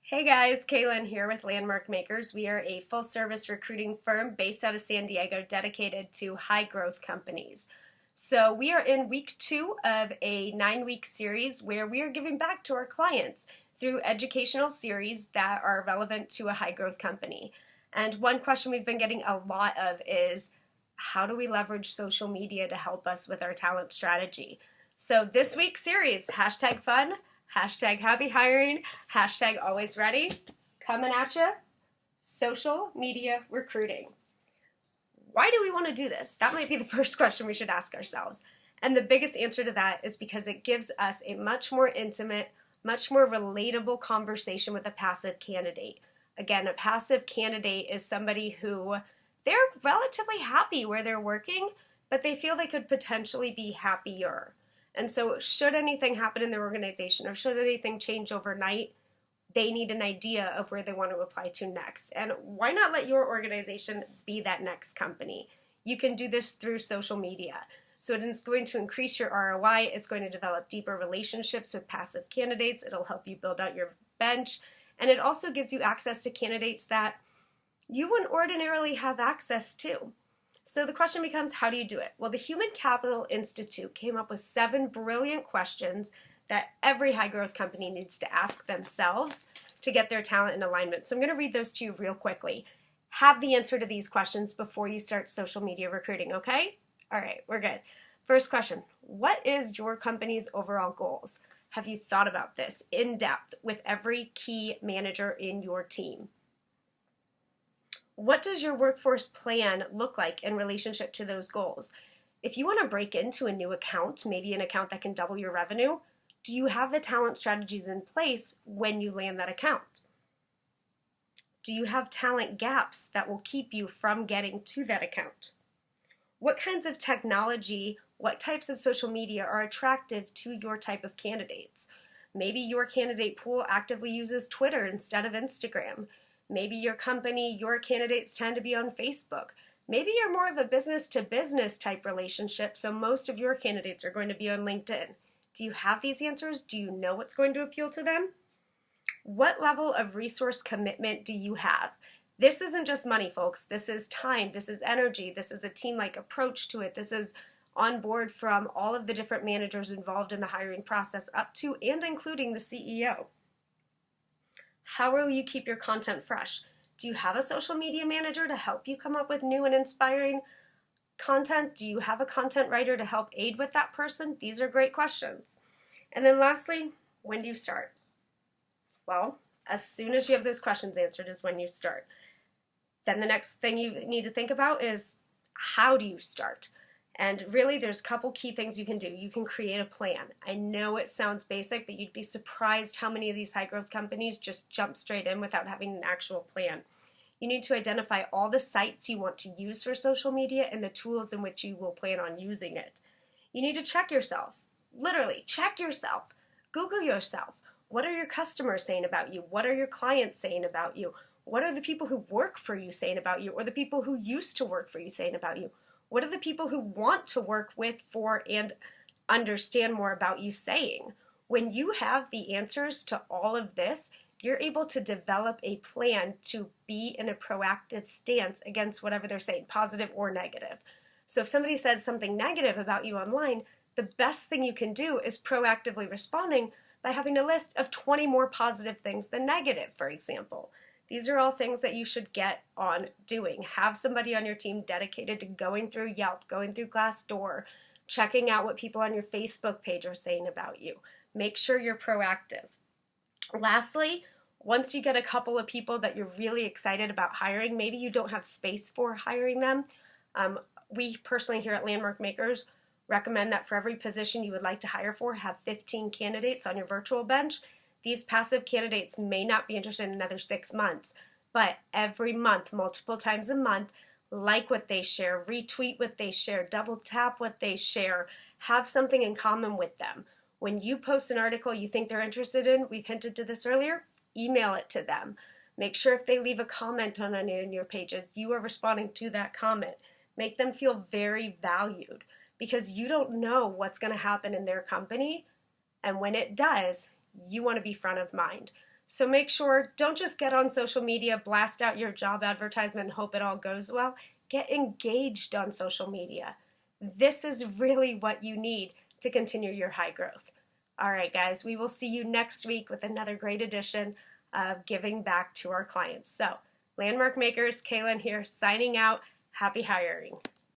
Hey guys, Kaylin here with Landmark Makers. We are a full service recruiting firm based out of San Diego dedicated to high growth companies. So we are in week 2 of a 9-week series where we are giving back to our clients through educational series that are relevant to a high growth company. And one question we've been getting a lot of is how do we leverage social media to help us with our talent strategy? So this week's series, #fun, #happy hiring, #always ready, coming at you, social media recruiting. Why do we want to do this? That might be the first question we should ask ourselves. And the biggest answer to that is because it gives us a much more intimate, much more relatable conversation with a passive candidate. Again, a passive candidate is somebody who they're relatively happy where they're working, but they feel they could potentially be happier. And so should anything happen in their organization or should anything change overnight, they need an idea of where they want to apply to next. And why not let your organization be that next company? You can do this through social media. So it is going to increase your ROI. It's going to develop deeper relationships with passive candidates. It'll help you build out your bench. And it also gives you access to candidates that you wouldn't ordinarily have access to. So the question becomes, how do you do it? Well, the Human Capital Institute came up with 7 brilliant questions that every high growth company needs to ask themselves to get their talent in alignment. So I'm going to read those to you real quickly. Have the answer to these questions before you start social media recruiting, okay? All right, we're good. First question, what is your company's overall goals? Have you thought about this in depth with every key manager in your team? What does your workforce plan look like in relationship to those goals? If you want to break into a new account, maybe an account that can double your revenue, do you have the talent strategies in place when you land that account? Do you have talent gaps that will keep you from getting to that account? What kinds of technology, what types of social media are attractive to your type of candidates? Maybe your candidate pool actively uses Twitter instead of Instagram. Maybe your company, your candidates tend to be on Facebook. Maybe you're more of a business-to-business type relationship, so most of your candidates are going to be on LinkedIn. Do you have these answers? Do you know what's going to appeal to them? What level of resource commitment do you have? This isn't just money, folks. This is time. This is energy. This is a team-like approach to it. This is on board from all of the different managers involved in the hiring process up to and including the CEO. How will you keep your content fresh? Do you have a social media manager to help you come up with new and inspiring content? Do you have a content writer to help aid with that person? These are great questions. And then lastly, when do you start? Well, as soon as you have those questions answered is when you start. Then the next thing you need to think about is how do you start? And really, there's a couple key things you can do. You can create a plan. I know it sounds basic, but you'd be surprised how many of these high growth companies just jump straight in without having an actual plan. You need to identify all the sites you want to use for social media and the tools in which you will plan on using it. You need to check yourself. Literally, check yourself. Google yourself. What are your customers saying about you? What are your clients saying about you? What are the people who work for you saying about you, or the people who used to work for you saying about you? What are the people who want to work with, for, and understand more about you saying? When you have the answers to all of this, you're able to develop a plan to be in a proactive stance against whatever they're saying, positive or negative. So if somebody says something negative about you online, the best thing you can do is proactively responding by having a list of 20 more positive things than negative, for example. These are all things that you should get on doing. Have somebody on your team dedicated to going through Yelp, going through Glassdoor, checking out what people on your Facebook page are saying about you. Make sure you're proactive. Lastly, once you get a couple of people that you're really excited about hiring, maybe you don't have space for hiring them. We personally here at Landmark Makers recommend that for every position you would like to hire for, have 15 candidates on your virtual bench. These passive candidates may not be interested in another 6 months, but every month, multiple times a month, like what they share, retweet what they share, double tap what they share, have something in common with them. When you post an article you think they're interested in, we've hinted to this earlier, email it to them. Make sure if they leave a comment on any of your pages, you are responding to that comment. Make them feel very valued because you don't know what's going to happen in their company, and when it does, you want to be front of mind. So make sure, don't just get on social media, blast out your job advertisement, and hope it all goes well. Get engaged on social media. This is really what you need to continue your high growth. All right, guys, we will see you next week with another great edition of Giving Back to Our Clients. So, Landmark Makers, Kaylin here, signing out. Happy hiring.